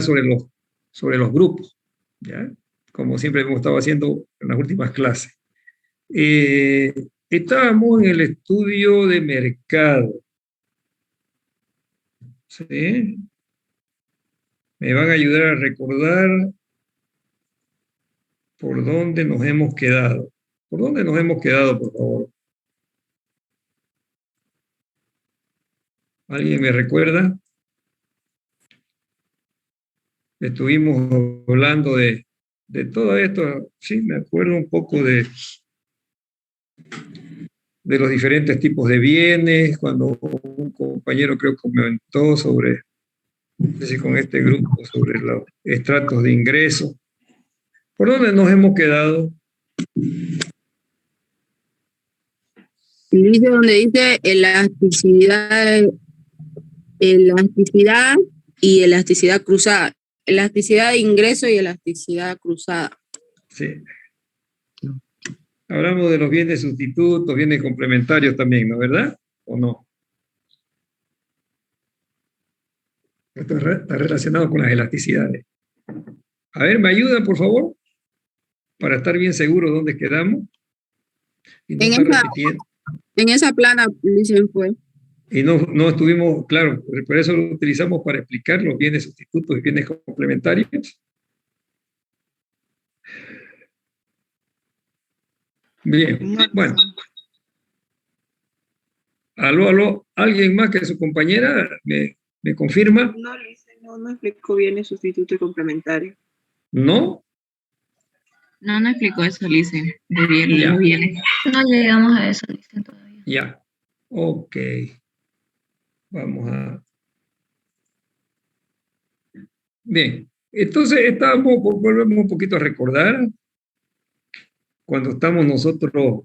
sobre los grupos, ¿ya? Como siempre hemos estado haciendo en las últimas clases. Estábamos en el estudio de mercado, ¿sí? Me van a ayudar a recordar por dónde nos hemos quedado. ¿Por dónde nos hemos quedado, por favor? ¿Alguien me recuerda? Estuvimos hablando de todo esto. Sí, me acuerdo un poco de los diferentes tipos de bienes, cuando un compañero creo que comentó sobre, no sé si con este grupo, sobre los estratos de ingresos. ¿Por dónde nos hemos quedado? Dice donde dice elasticidad y elasticidad cruzada. Elasticidad de ingreso y elasticidad cruzada. Sí. Hablamos de los bienes sustitutos, bienes complementarios también, ¿no? ¿Verdad? ¿O no? Esto está relacionado con las elasticidades. A ver, ¿me ayuda, por favor? Para estar bien seguro dónde quedamos y no estar repitiendo. En esa plana, dicen, fue. Y no estuvimos, claro, por eso lo utilizamos para explicar los bienes sustitutos y bienes complementarios. Bien, bueno. Aló, ¿alguien más que su compañera me confirma? No, Lice, no explicó bienes sustituto y complementario. ¿No? No explicó eso, Lice, de bien los bienes. No llegamos a eso, Lice, todavía. Ya, ok. Vamos a... Bien, entonces volvemos un poquito a recordar cuando estamos nosotros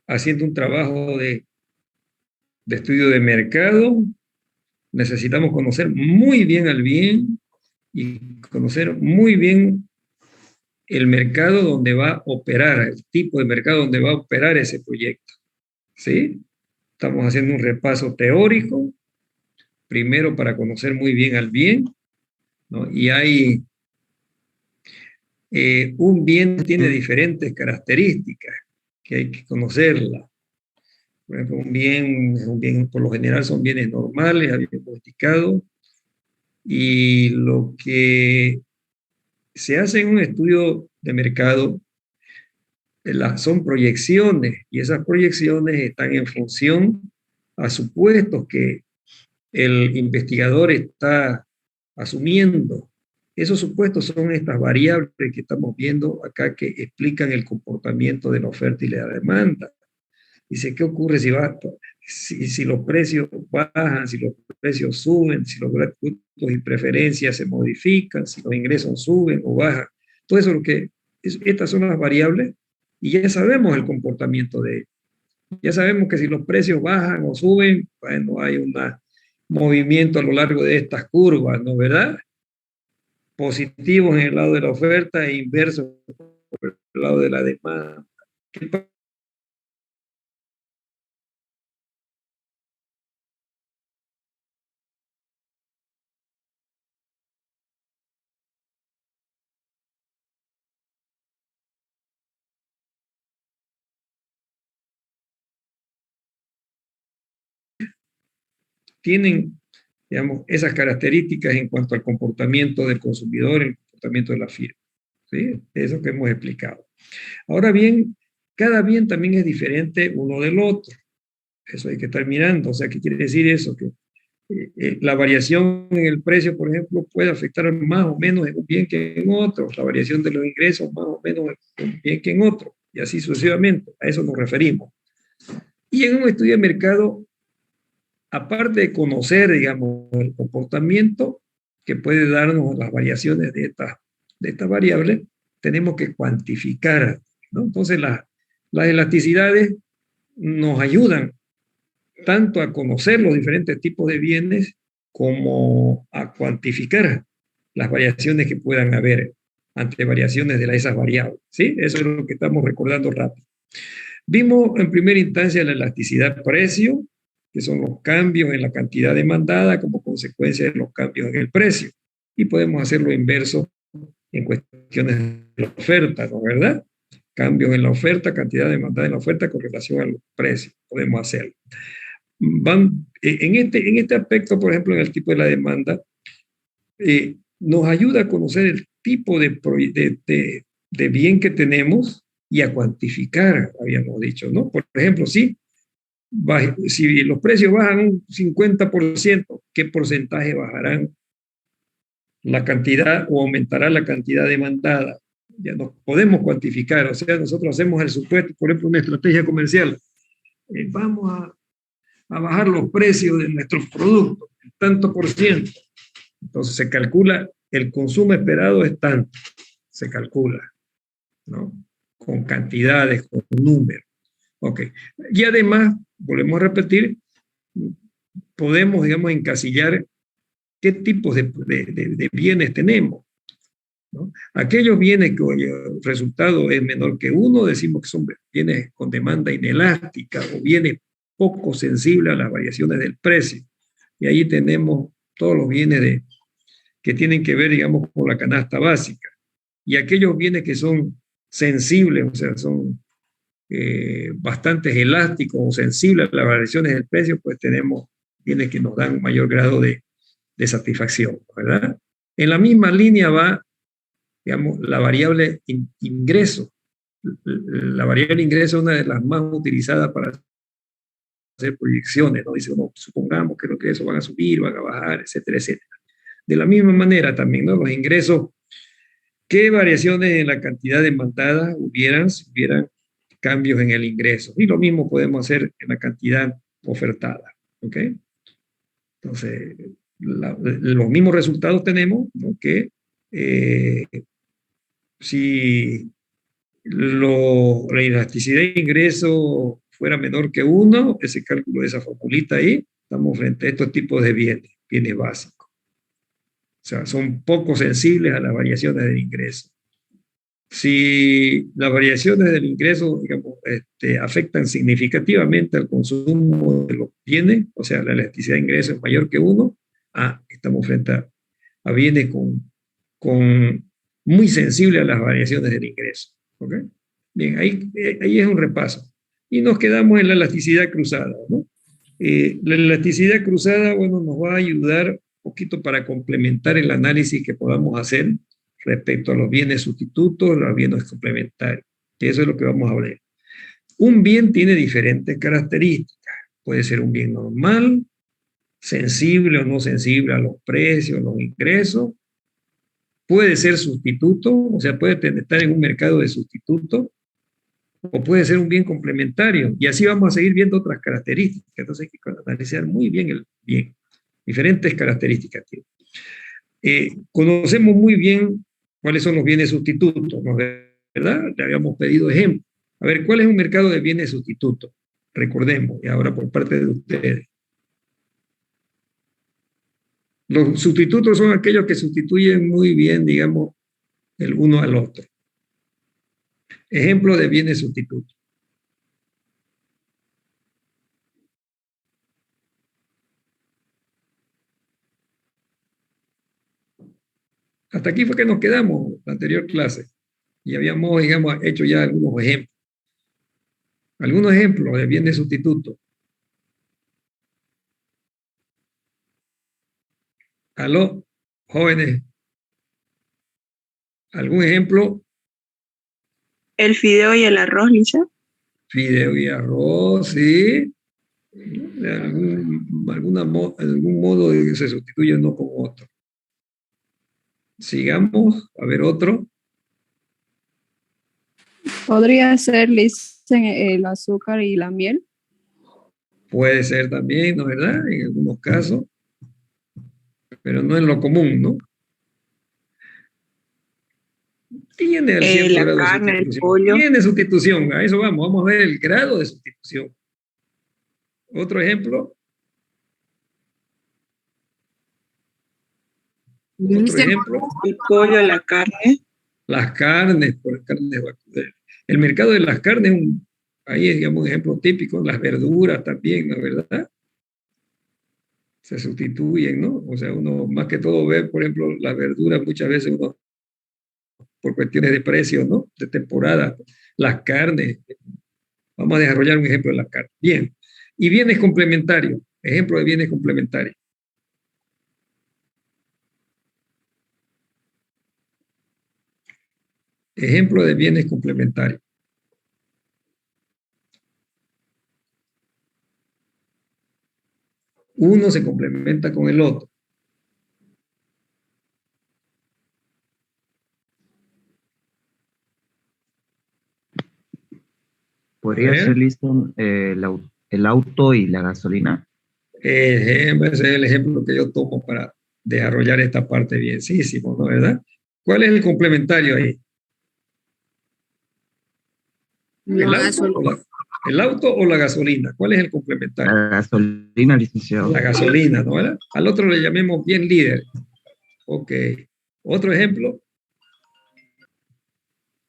haciendo un trabajo de estudio de mercado, necesitamos conocer muy bien al bien y conocer muy bien el mercado donde va a operar, el tipo de mercado donde va a operar ese proyecto. ¿Sí? Estamos haciendo un repaso teórico, primero para conocer muy bien al bien, ¿no? Y hay un bien tiene diferentes características que hay que conocerla. Por ejemplo, un bien por lo general son bienes normales, bien domesticados, y lo que se hace en un estudio de mercado son proyecciones, y esas proyecciones están en función a supuestos que el investigador está asumiendo. Esos supuestos son estas variables que estamos viendo acá que explican el comportamiento de la oferta y la demanda. Dice, ¿qué ocurre si los precios bajan, si los precios suben, si los gustos y preferencias se modifican, si los ingresos suben o bajan? Todo eso estas son las variables y ya sabemos el comportamiento de ellos. Ya sabemos que si los precios bajan o suben, bueno, hay un movimiento a lo largo de estas curvas, ¿no? ¿Verdad? Positivos en el lado de la oferta e inversos por el lado de la demanda. ¿Qué tienen, digamos, esas características en cuanto al comportamiento del consumidor, el comportamiento de la firma? ¿Sí? Eso que hemos explicado. Ahora bien, cada bien también es diferente uno del otro. Eso hay que estar mirando. O sea, ¿qué quiere decir eso? Que la variación en el precio, por ejemplo, puede afectar más o menos en un bien que en otro. La variación de los ingresos más o menos en un bien que en otro. Y así sucesivamente. A eso nos referimos. Y en un estudio de mercado, aparte de conocer, digamos, el comportamiento que puede darnos las variaciones de estas variables, tenemos que cuantificar, ¿no? Entonces, las elasticidades nos ayudan tanto a conocer los diferentes tipos de bienes como a cuantificar las variaciones que puedan haber ante variaciones de esas variables, ¿sí? Eso es lo que estamos recordando rápido. Vimos en primera instancia la elasticidad precio, que son los cambios en la cantidad demandada como consecuencia de los cambios en el precio. y podemos hacer lo inverso en cuestiones de la oferta, ¿no es verdad? Cambios en la oferta, cantidad demandada en la oferta con relación a los precios, podemos hacerlo. En este aspecto, por ejemplo, en el tipo de la demanda, nos ayuda a conocer el tipo de bien que tenemos y a cuantificar, habíamos dicho, ¿no? Por ejemplo, si los precios bajan un 50%, ¿qué porcentaje bajarán la cantidad o aumentará la cantidad demandada? Ya nos podemos cuantificar, o sea, nosotros hacemos el supuesto, por ejemplo, una estrategia comercial. Vamos a bajar los precios de nuestros productos, tanto por ciento. Entonces se calcula, el consumo esperado es tanto, se calcula, ¿no? Con cantidades, con números. Ok. Y además, volvemos a repetir, podemos, digamos, encasillar qué tipos de bienes tenemos, ¿no? Aquellos bienes cuyo resultado es menor que 1, decimos que son bienes con demanda inelástica o bienes poco sensibles a las variaciones del precio. Y ahí tenemos todos los bienes que tienen que ver, digamos, con la canasta básica. Y aquellos bienes que son sensibles, o sea, son bastante elásticos o sensibles a las variaciones del precio, pues tenemos bienes que nos dan un mayor grado de satisfacción, ¿verdad? En la misma línea va, digamos, la variable ingreso. La variable ingreso es una de las más utilizadas para hacer proyecciones, ¿no? Dice, no, supongamos que los ingresos van a subir, van a bajar, etcétera, etcétera. De la misma manera también, ¿no? Los ingresos, ¿qué variaciones en la cantidad demandada hubieran si hubieran cambios en el ingreso? Y lo mismo podemos hacer en la cantidad ofertada, ¿ok? Entonces, los mismos resultados tenemos, ¿no? Que si la elasticidad de ingreso fuera menor que 1, ese cálculo de esa formulita ahí, estamos frente a estos tipos de bienes básicos. O sea, son poco sensibles a las variaciones del ingreso. Si las variaciones del ingreso, digamos, afectan significativamente al consumo de los bienes, o sea, la elasticidad de ingreso es mayor que 1, estamos frente a bienes muy sensibles a las variaciones del ingreso. ¿Okay? Bien, ahí es un repaso. Y nos quedamos en la elasticidad cruzada, ¿no? La elasticidad cruzada, bueno, nos va a ayudar un poquito para complementar el análisis que podamos hacer respecto a los bienes sustitutos, los bienes complementarios, que eso es lo que vamos a hablar. Un bien tiene diferentes características. Puede ser un bien normal, sensible o no sensible a los precios, los ingresos. Puede ser sustituto, o sea, puede estar en un mercado de sustituto, o puede ser un bien complementario. Y así vamos a seguir viendo otras características. Entonces hay que analizar muy bien el bien. Diferentes características tiene. Conocemos muy bien cuáles son los bienes sustitutos, ¿no? ¿Verdad? Le habíamos pedido ejemplos. A ver, ¿cuál es un mercado de bienes sustitutos? Recordemos, y ahora por parte de ustedes. Los sustitutos son aquellos que sustituyen muy bien, digamos, el uno al otro. Ejemplo de bienes sustitutos. Hasta aquí fue que nos quedamos en la anterior clase. Y habíamos, digamos, hecho ya algunos ejemplos. Algunos ejemplos de bienes sustitutos. ¿Aló, jóvenes? ¿Algún ejemplo? El fideo y el arroz, Lisa. Fideo y arroz, sí. De algún modo de que se sustituye uno con otro. Sigamos, a ver otro. Podría ser, Lisa, el azúcar y la miel. Puede ser también, ¿no es verdad? En algunos casos. Pero no es lo común, ¿no? Tiene el cierto La grado carne, de el sustitución. pollo. Tiene sustitución, a eso vamos. Vamos a ver el grado de sustitución. Otro ejemplo. Otro ejemplo. El pollo, la carne. Las carnes, por carnes vacunas. El mercado de las carnes, ahí es, digamos, un ejemplo típico. Las verduras también, ¿no es verdad? se sustituyen, ¿no? O sea, uno más que todo ve, por ejemplo, las verduras, muchas veces uno, por cuestiones de precio, ¿no? De temporada, las carnes. Vamos a desarrollar un ejemplo de las carnes. Bien. Y bienes complementarios. Ejemplo de bienes complementarios. Ejemplo de bienes complementarios. Uno se complementa con el otro. ¿Podría ser listo el auto y la gasolina? Ese es el ejemplo que yo tomo para desarrollar esta parte bienísimo, ¿no? ¿Verdad? ¿Cuál es el complementario ahí? ¿El auto o la gasolina? ¿Cuál es el complementario? La gasolina, licenciado. La gasolina, ¿no? ¿Verdad? Al otro le llamemos bien líder. Ok. Otro ejemplo.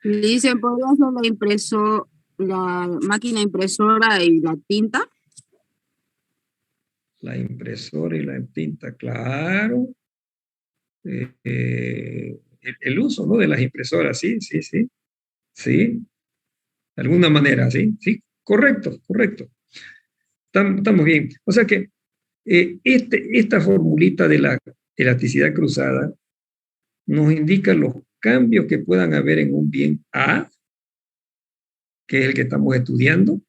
Dicen, ¿podría ser la máquina impresora y la tinta? La impresora y la tinta, claro. El uso, ¿no? De las impresoras, sí, sí, sí. Sí. De alguna manera, sí, sí. Correcto, correcto. Estamos bien. O sea que esta formulita de la elasticidad cruzada nos indica los cambios que puedan haber en un bien A, que es el que estamos estudiando,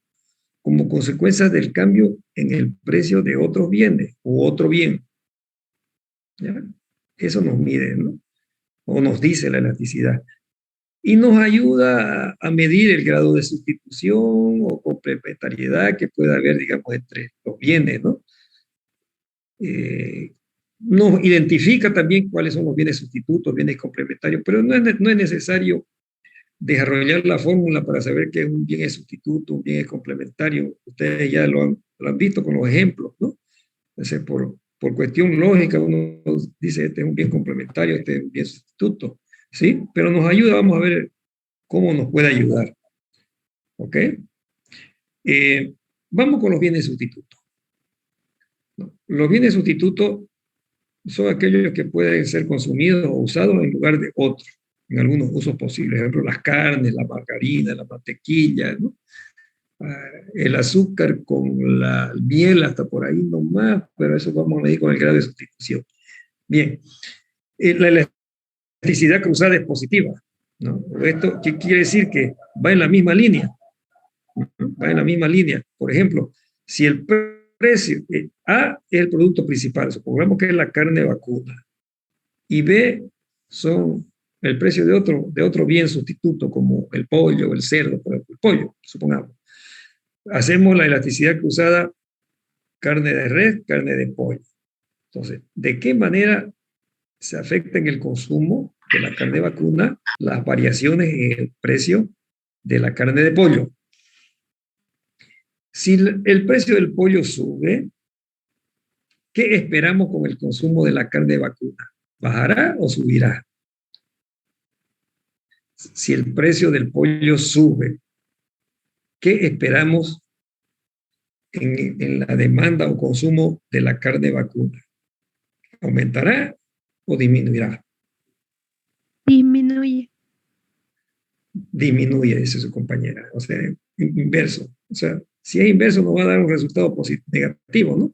como consecuencia del cambio en el precio de otros bienes u otro bien. ¿Ya? Eso nos mide, ¿no? O nos dice la elasticidad. Y nos ayuda a medir el grado de sustitución o complementariedad que pueda haber, digamos, entre los bienes, ¿no? Nos identifica también cuáles son los bienes sustitutos, bienes complementarios, pero no es necesario desarrollar la fórmula para saber qué es un bien es sustituto, un bien es complementario. Ustedes ya lo han visto con los ejemplos, ¿no? Entonces, por cuestión lógica, uno dice, este es un bien complementario, este es un bien sustituto, ¿sí? Pero nos ayuda, vamos a ver cómo nos puede ayudar. ¿Ok? Vamos con los bienes sustitutos. ¿No? Los bienes sustitutos son aquellos que pueden ser consumidos o usados en lugar de otros, en algunos usos posibles. Por ejemplo, las carnes, la margarina, la mantequilla, ¿no? El azúcar con la miel hasta por ahí nomás, pero eso vamos a medir con el grado de sustitución. Bien, la elasticidad cruzada es positiva, ¿no? ¿Esto qué quiere decir? Que va en la misma línea, ¿no? Va en la misma línea. Por ejemplo, si el precio A es el producto principal, supongamos que es la carne vacuna, y B son el precio de otro bien sustituto, como el pollo, el cerdo, por ejemplo, el pollo, supongamos. Hacemos la elasticidad cruzada carne de res, carne de pollo. Entonces, ¿de qué manera se afecta en el consumo de la carne vacuna las variaciones en el precio de la carne de pollo? Si el precio del pollo sube, ¿qué esperamos con el consumo de la carne vacuna? ¿Bajará o subirá? Si el precio del pollo sube, ¿qué esperamos en la demanda o consumo de la carne vacuna? ¿Aumentará o disminuirá? Disminuye. Disminuye, dice su compañera. O sea, inverso. O sea, si es inverso nos va a dar un resultado negativo, ¿no?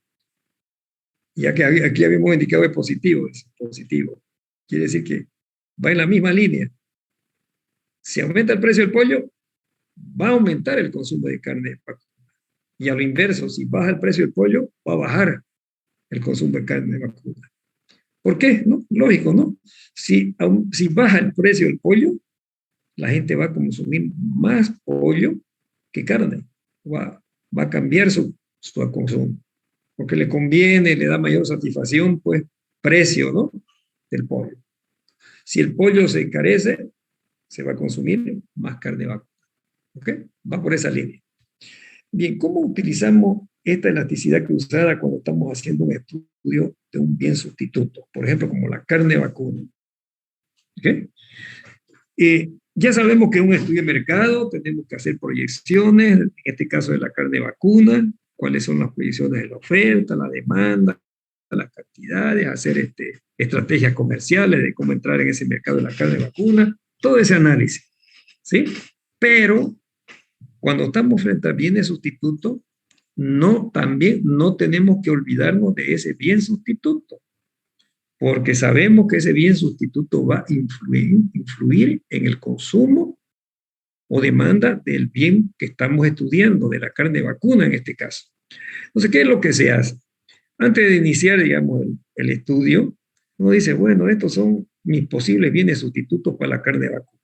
Ya que aquí habíamos indicado es positivo. Es positivo. Quiere decir que va en la misma línea. Si aumenta el precio del pollo, va a aumentar el consumo de carne vacuna. Y a lo inverso, si baja el precio del pollo, va a bajar el consumo de carne vacuna. ¿Por qué? ¿No? Lógico, ¿no? Si baja el precio del pollo, la gente va a consumir más pollo que carne. Va a cambiar su consumo. Porque le conviene, le da mayor satisfacción, pues, precio, ¿no? Del pollo. Si el pollo se encarece, se va a consumir más carne vacuna. ¿Ok? Va por esa línea. Bien, ¿cómo utilizamos esta elasticidad cruzada cuando estamos haciendo un estudio de un bien sustituto? Por ejemplo, como la carne vacuna. ¿Ok? Ya sabemos que es un estudio de mercado, tenemos que hacer proyecciones, en este caso de la carne vacuna, cuáles son las proyecciones de la oferta, la demanda, las cantidades, hacer estrategias comerciales de cómo entrar en ese mercado de la carne de vacuna, todo ese análisis, ¿sí? Pero cuando estamos frente a bienes sustitutos, también no tenemos que olvidarnos de ese bien sustituto, porque sabemos que ese bien sustituto va a influir en el consumo o demanda del bien que estamos estudiando, de la carne de vacuna en este caso. Entonces, ¿qué es lo que se hace? Antes de iniciar, digamos, el estudio, uno dice, bueno, estos son mis posibles bienes sustitutos para la carne de vacuna.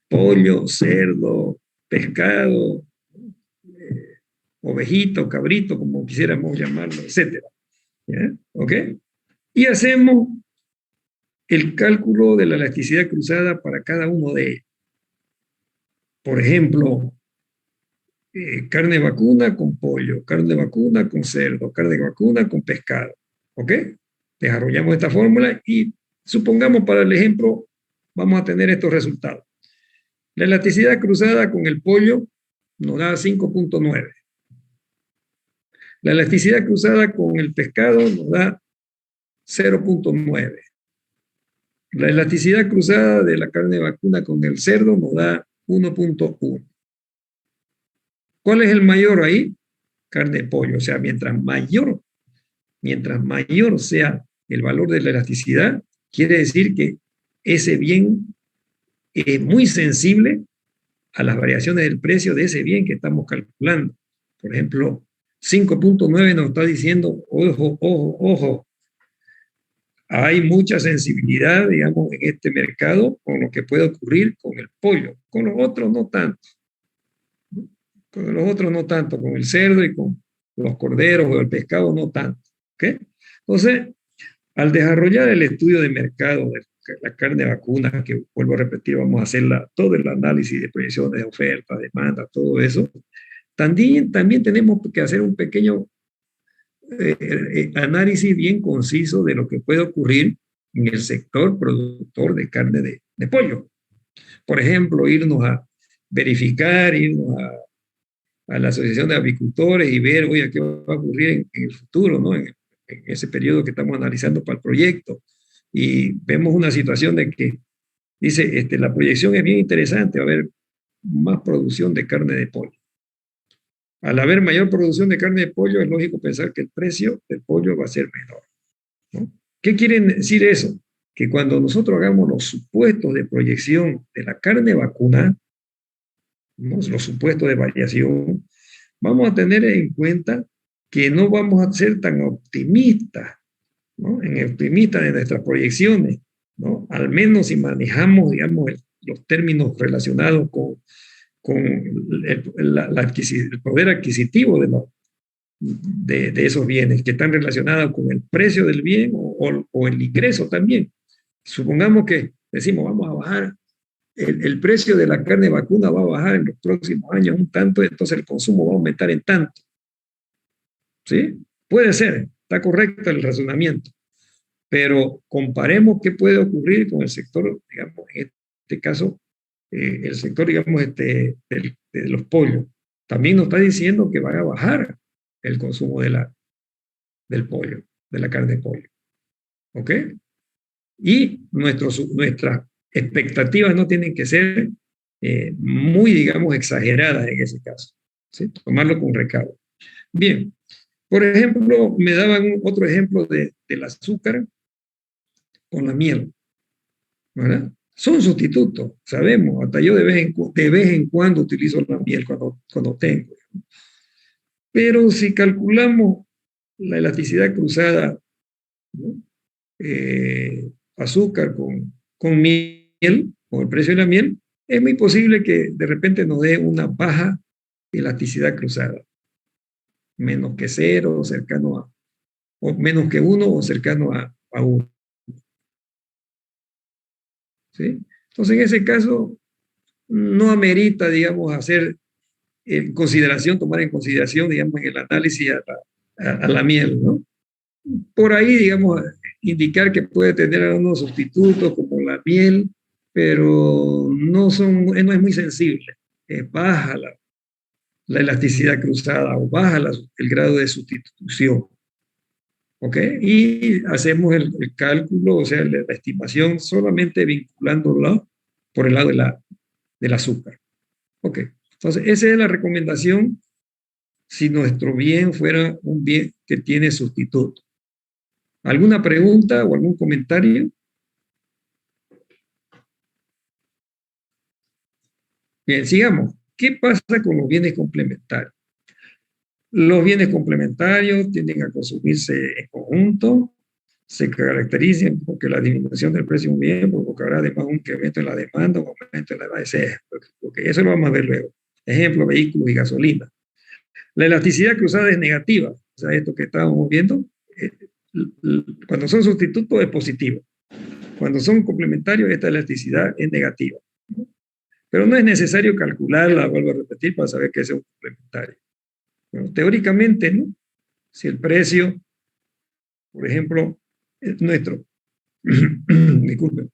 Pollo, cerdo, pescado, ovejito, cabrito, como quisiéramos llamarlo, etc. ¿Ya? ¿Ok? Y hacemos el cálculo de la elasticidad cruzada para cada uno de ellos. Por ejemplo, carne de vacuna con pollo, carne de vacuna con cerdo, carne de vacuna con pescado. ¿Ok? Desarrollamos esta fórmula y supongamos para el ejemplo vamos a tener estos resultados. La elasticidad cruzada con el pollo nos da 5.9. La elasticidad cruzada con el pescado nos da 0.9. La elasticidad cruzada de la carne de vacuna con el cerdo nos da 1.1. ¿Cuál es el mayor ahí? Carne de pollo. O sea, mientras mayor sea el valor de la elasticidad, quiere decir que ese bien es muy sensible a las variaciones del precio de ese bien que estamos calculando. Por ejemplo, 5.9 nos está diciendo, ojo, hay mucha sensibilidad, digamos, en este mercado con lo que puede ocurrir con el pollo. Con los otros no tanto. Con los otros no tanto. Con el cerdo y con los corderos o el pescado no tanto. ¿Okay? Entonces, al desarrollar el estudio de mercado de la carne de vacuna, que vuelvo a repetir, vamos a hacer todo el análisis de proyecciones de oferta, demanda, todo eso, también tenemos que hacer un pequeño análisis bien conciso de lo que puede ocurrir en el sector productor de carne de pollo. Por ejemplo, irnos a verificar, irnos a la Asociación de Avicultores y ver, oye, qué va a ocurrir en el futuro, ¿no? En ese periodo que estamos analizando para el proyecto. Y vemos una situación de que dice, la proyección es bien interesante, va a haber más producción de carne de pollo. Al haber mayor producción de carne de pollo, es lógico pensar que el precio del pollo va a ser menor, ¿no? ¿Qué quiere decir eso? Que cuando nosotros hagamos los supuestos de proyección de la carne vacuna, ¿no? Los supuestos de variación, vamos a tener en cuenta que no vamos a ser tan optimistas, ¿no? Optimistas de nuestras proyecciones, ¿no? Al menos si manejamos, digamos, los términos relacionados con el poder adquisitivo de esos bienes que están relacionados con el precio del bien o el ingreso también. Supongamos que decimos, vamos a bajar, el precio de la carne vacuna va a bajar en los próximos años un tanto, entonces el consumo va a aumentar en tanto. ¿Sí? Puede ser, está correcto el razonamiento, pero comparemos qué puede ocurrir con el sector, digamos, en este caso, el sector, digamos, de los pollos. También nos está diciendo que va a bajar el consumo del pollo, de la carne de pollo. ¿Ok? Y nuestras expectativas no tienen que ser muy, digamos, exageradas en ese caso. ¿Sí? Tomarlo con recaudo. Bien. Por ejemplo, me daban otro ejemplo del azúcar con la miel, ¿verdad? Son sustitutos, sabemos, hasta yo de vez en cuando utilizo la miel cuando tengo. Pero si calculamos la elasticidad cruzada, ¿no? Azúcar con miel, con el precio de la miel, es muy posible que de repente nos dé una baja elasticidad cruzada. Menos que 0, cercano a, o menos que 1 o cercano a 1. ¿Sí? Entonces, en ese caso, no amerita, digamos, tomar en consideración, digamos, en el análisis a la miel, ¿no? Por ahí, digamos, indicar que puede tener algunos sustitutos como la miel, pero no es muy sensible. Baja la elasticidad cruzada o baja el grado de sustitución. ¿Ok? Y hacemos el cálculo, o sea, la estimación solamente vinculándola por el lado del azúcar. ¿Ok? Entonces, esa es la recomendación si nuestro bien fuera un bien que tiene sustituto. ¿Alguna pregunta o algún comentario? Bien, sigamos. ¿Qué pasa con los bienes complementarios? Los bienes complementarios tienden a consumirse en conjunto, se caracterizan porque la disminución del precio de un bien provocará además un incremento en la demanda, un aumento en la demanda, porque eso lo vamos a ver luego. Ejemplo, vehículos y gasolina. La elasticidad cruzada es negativa, o sea, esto que estábamos viendo, cuando son sustitutos es positivo. Cuando son complementarios, esta elasticidad es negativa. ¿No? Pero no es necesario calcularla, vuelvo a repetir, para saber que es un complementario. Bueno, teóricamente, ¿no? Si el precio, por ejemplo, es nuestro, disculpen,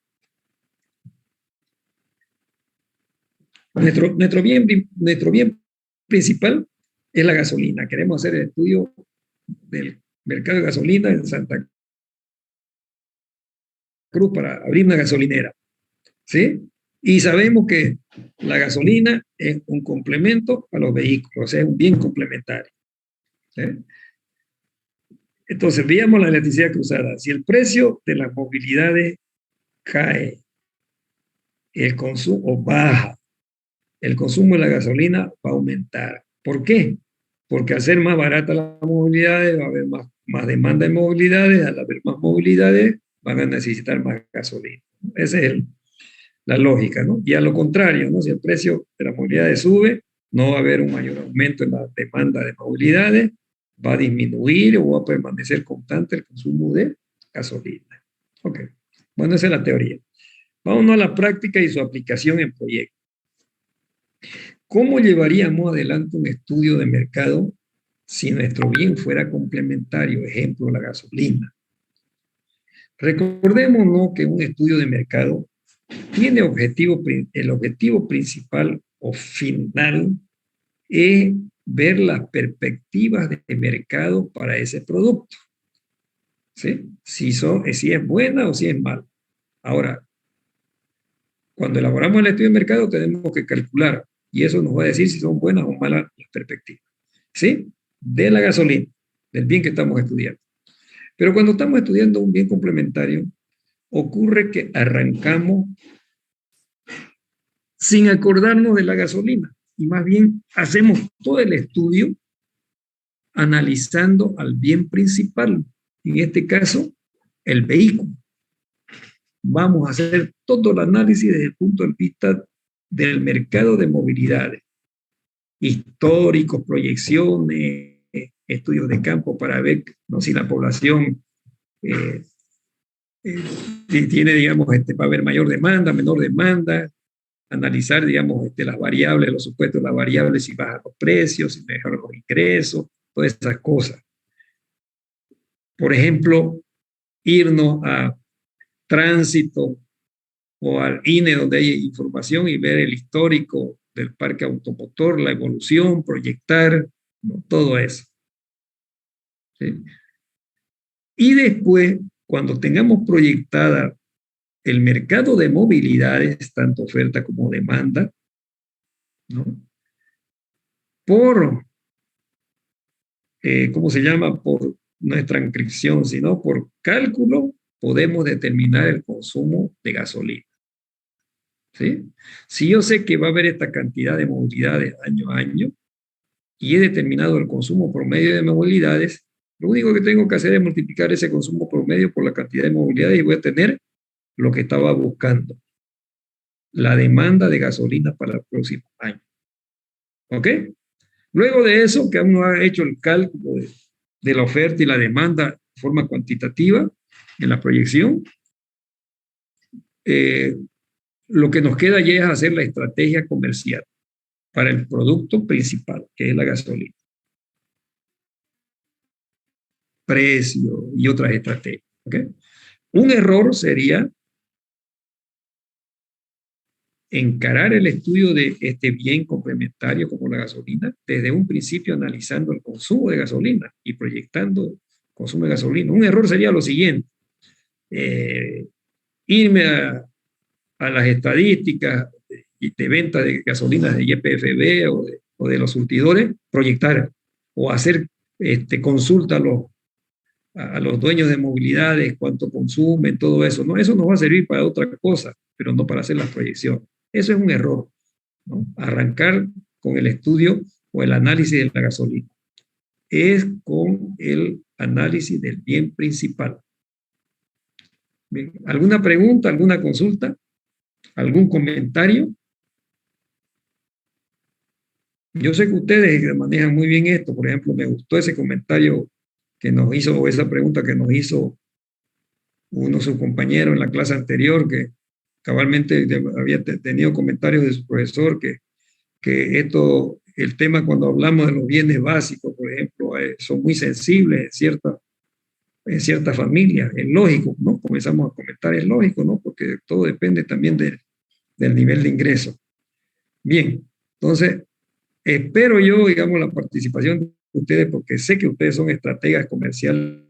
nuestro bien principal es la gasolina. Queremos hacer el estudio del mercado de gasolina en Santa Cruz para abrir una gasolinera, ¿sí? Y sabemos que la gasolina es un complemento a los vehículos, o sea, es un bien complementario, ¿sí? Entonces, veamos la electricidad cruzada. Si el precio de las movilidades cae, el consumo baja, el consumo de la gasolina va a aumentar. ¿Por qué? Porque al ser más barata las movilidades, va a haber más demanda de movilidades, al haber más movilidades, van a necesitar más gasolina. Esa es la lógica, ¿no? Y a lo contrario, ¿no? Si el precio de las movilidades sube, no va a haber un mayor aumento en la demanda de movilidades, va a disminuir o va a permanecer constante el consumo de gasolina. Ok, bueno, esa es la teoría. Vámonos a la práctica y su aplicación en proyectos. ¿Cómo llevaríamos adelante un estudio de mercado si nuestro bien fuera complementario? Ejemplo, la gasolina. Recordémonos que un estudio de mercado tiene el objetivo principal o final es ver las perspectivas de mercado para ese producto. ¿Sí? Si es buena o si es mala. Ahora, cuando elaboramos el estudio de mercado tenemos que calcular y eso nos va a decir si son buenas o malas las perspectivas. ¿Sí? De la gasolina, del bien que estamos estudiando. Pero cuando estamos estudiando un bien complementario, ocurre que arrancamos sin acordarnos de la gasolina y más bien hacemos todo el estudio analizando al bien principal, en este caso, el vehículo. Vamos a hacer todo el análisis desde el punto de vista del mercado de movilidades, históricos, proyecciones, estudios de campo para ver, ¿no?, si la población tiene, digamos, va a haber mayor demanda, menor demanda, analizar, digamos, las variables, los supuestos, las variables, si bajan los precios, si mejoran los ingresos, todas esas cosas. Por ejemplo, irnos a tránsito o al INE donde hay información y ver el histórico del parque automotor, la evolución, proyectar, ¿no?, todo eso. ¿Sí? Y después, cuando tengamos proyectada el mercado de movilidades, tanto oferta como demanda, ¿no?, por, ¿cómo se llama? Por nuestra inscripción, sino por cálculo, podemos determinar el consumo de gasolina. ¿Sí? Si yo sé que va a haber esta cantidad de movilidades año a año y he determinado el consumo promedio de movilidades, lo único que tengo que hacer es multiplicar ese consumo promedio por la cantidad de movilidades y voy a tener lo que estaba buscando, la demanda de gasolina para el próximo año. ¿Ok? Luego de eso, que uno ha hecho el cálculo de la oferta y la demanda de forma cuantitativa en la proyección, lo que nos queda ya es hacer la estrategia comercial para el producto principal, que es la gasolina. Precio y otras estrategias. ¿Okay? Un error sería encarar el estudio de este bien complementario como la gasolina desde un principio analizando el consumo de gasolina y proyectando consume gasolina. Un error sería lo siguiente, irme a las estadísticas de venta de gasolinas de YPFB o de los surtidores, proyectar o hacer consulta a los dueños de movilidades, cuánto consumen, todo eso. No, eso nos va a servir para otra cosa, pero no para hacer las proyecciones. Eso es un error, ¿no? Arrancar con el estudio o el análisis de la gasolina. Es con el análisis del bien principal. Bien. ¿Alguna pregunta, alguna consulta? ¿Algún comentario? Yo sé que ustedes manejan muy bien esto. Por ejemplo, me gustó ese comentario que nos hizo, o esa pregunta que nos hizo uno de sus compañeros en la clase anterior, que cabalmente había tenido comentarios de su profesor, que el tema cuando hablamos de los bienes básicos, por ejemplo, son muy sensibles en ciertas familias. Es lógico, ¿no? Comenzamos a comentar, es lógico, ¿no? Porque todo depende también del nivel de ingreso. Bien, entonces, espero yo, digamos, la participación de ustedes, porque sé que ustedes son estrategas comerciales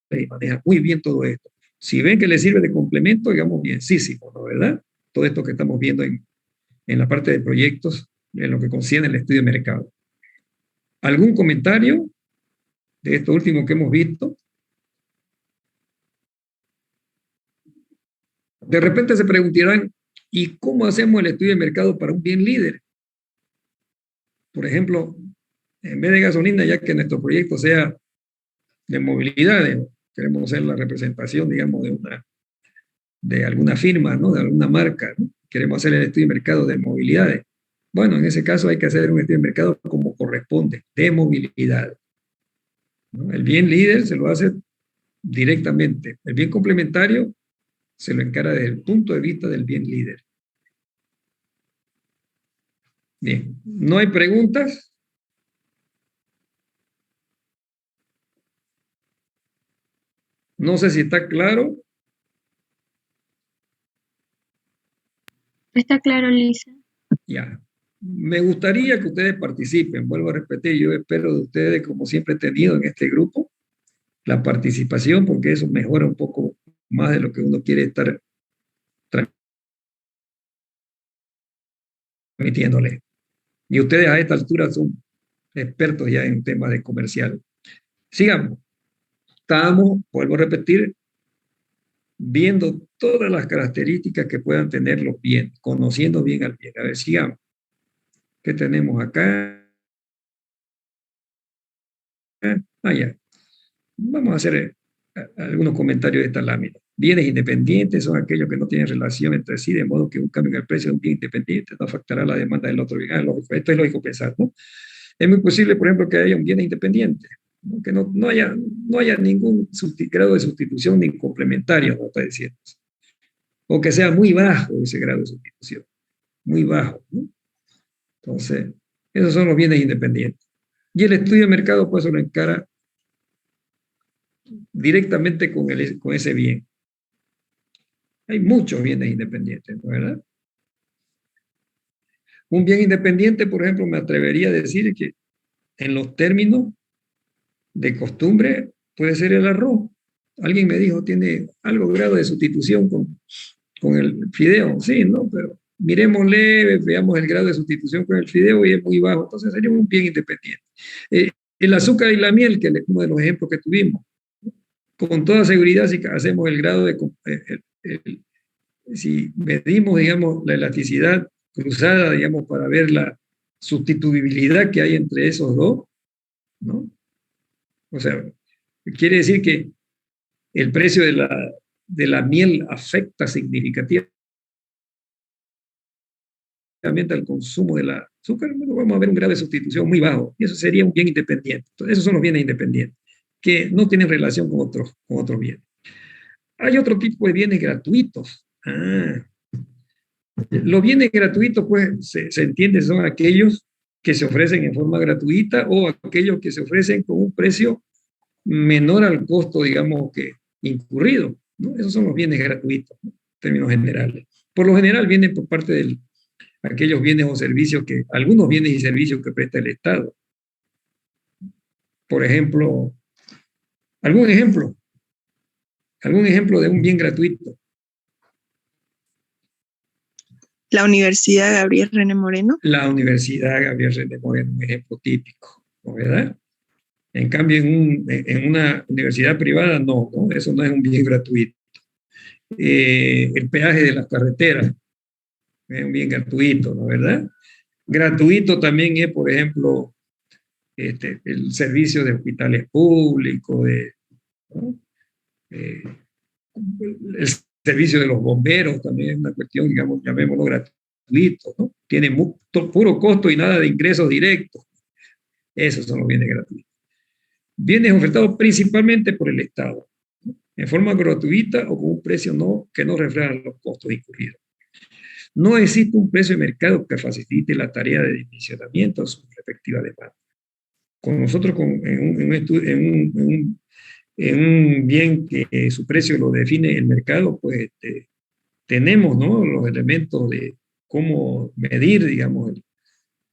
y manejan muy bien todo esto. Si ven que les sirve de complemento, digamos, bienísimo, ¿no? ¿Verdad? Todo esto que estamos viendo en la parte de proyectos, en lo que concierne el estudio de mercado. ¿Algún comentario de esto último que hemos visto? De repente se preguntarán, ¿y cómo hacemos el estudio de mercado para un bien líder? Por ejemplo, en vez de gasolina, ya que nuestro proyecto sea de movilidad, queremos ser la representación, digamos, de alguna firma, ¿no? De alguna marca, ¿no? Queremos hacer el estudio de mercado de movilidades. Bueno, en ese caso hay que hacer un estudio de mercado como corresponde, de movilidad, ¿no? El bien líder se lo hace directamente. El bien complementario se lo encara desde el punto de vista del bien líder. Bien, ¿no hay preguntas? No sé si está claro. Está claro, Lisa. Ya. Me gustaría que ustedes participen. Vuelvo a repetir, yo espero de ustedes, como siempre he tenido en este grupo, la participación, porque eso mejora un poco más de lo que uno quiere estar transmitiéndole. Y ustedes a esta altura son expertos ya en temas de comercial. Sigamos. Estamos, vuelvo a repetir, viendo todas las características que puedan tener los bienes, conociendo bien al bien. A ver, sigamos. ¿Qué tenemos acá? Ya. Vamos a hacer algunos comentarios de esta lámina. Bienes independientes son aquellos que no tienen relación entre sí, de modo que un cambio en el precio de un bien independiente no afectará la demanda del otro bien. Lógico. Esto es lógico pensar, ¿no? Es muy posible, por ejemplo, que haya un bien independiente, ¿no? Que no haya ningún grado de sustitución ni complementario, no está diciendo. O que sea muy bajo ese grado de sustitución, muy bajo, ¿no? Entonces, esos son los bienes independientes. Y el estudio de mercado, pues, se lo encara directamente con ese bien. Hay muchos bienes independientes, ¿no? ¿Verdad? Un bien independiente, por ejemplo, me atrevería a decir que en los términos de costumbre puede ser el arroz. Alguien me dijo, tiene algo grado de sustitución con el fideo. Sí, ¿no? Pero miremosle, veamos el grado de sustitución con el fideo y es muy bajo. Entonces sería un bien independiente. El azúcar y la miel, que es uno de los ejemplos que tuvimos. Con toda seguridad, si hacemos el grado de... si medimos, digamos, la elasticidad cruzada, digamos, para ver la sustituibilidad que hay entre esos dos, ¿no? O sea, quiere decir que el precio de la miel afecta significativamente al consumo del azúcar. Bueno, vamos a ver un grado de sustitución muy bajo, y eso sería un bien independiente. Entonces, esos son los bienes independientes, que no tienen relación con otros bienes. Hay otro tipo de bienes gratuitos. Los bienes gratuitos, pues, se entiende, son aquellos que se ofrecen en forma gratuita o aquellos que se ofrecen con un precio menor al costo, digamos, que incurrido, ¿no? Esos son los bienes gratuitos, ¿no? En términos generales. Por lo general vienen por parte de aquellos bienes o servicios algunos bienes y servicios que presta el Estado. por ejemplo, algún ejemplo de un bien gratuito. La Universidad Gabriel René Moreno. La Universidad Gabriel René Moreno, un ejemplo típico, ¿no, verdad? En cambio, en una universidad privada, no, eso no es un bien gratuito. El peaje de las carreteras es un bien gratuito, ¿no, verdad? Gratuito también es, por ejemplo, el servicio de hospitales públicos, ¿no? El servicio de los bomberos también es una cuestión, digamos, llamémoslo gratuito, ¿no? Tiene puro costo y nada de ingresos directos. Esos son los bienes gratuitos. Bienes ofertados principalmente por el Estado, ¿no? En forma gratuita o con un precio que no refleja los costos incurridos. No existe un precio de mercado que facilite la tarea de dimensionamiento de su respectiva demanda. Con nosotros, en un bien que su precio lo define el mercado, pues tenemos, ¿no?, los elementos de cómo medir, digamos,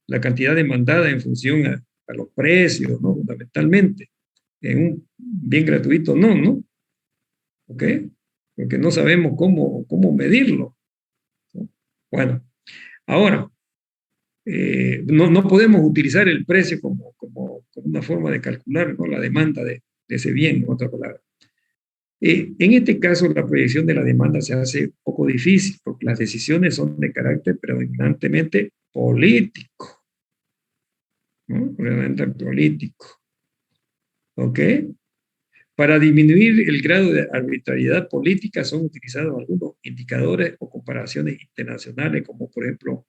la cantidad demandada en función a los precios, ¿no?, fundamentalmente. En un bien gratuito no, ¿ok? Porque no sabemos cómo medirlo, ¿no? Bueno, ahora, no podemos utilizar el precio como una forma de calcular, ¿no?, la demanda de ese bien, en otra palabra. En este caso, la proyección de la demanda se hace un poco difícil porque las decisiones son de carácter predominantemente político, ¿no? Predominantemente político. ¿Ok? Para disminuir el grado de arbitrariedad política son utilizados algunos indicadores o comparaciones internacionales, como por ejemplo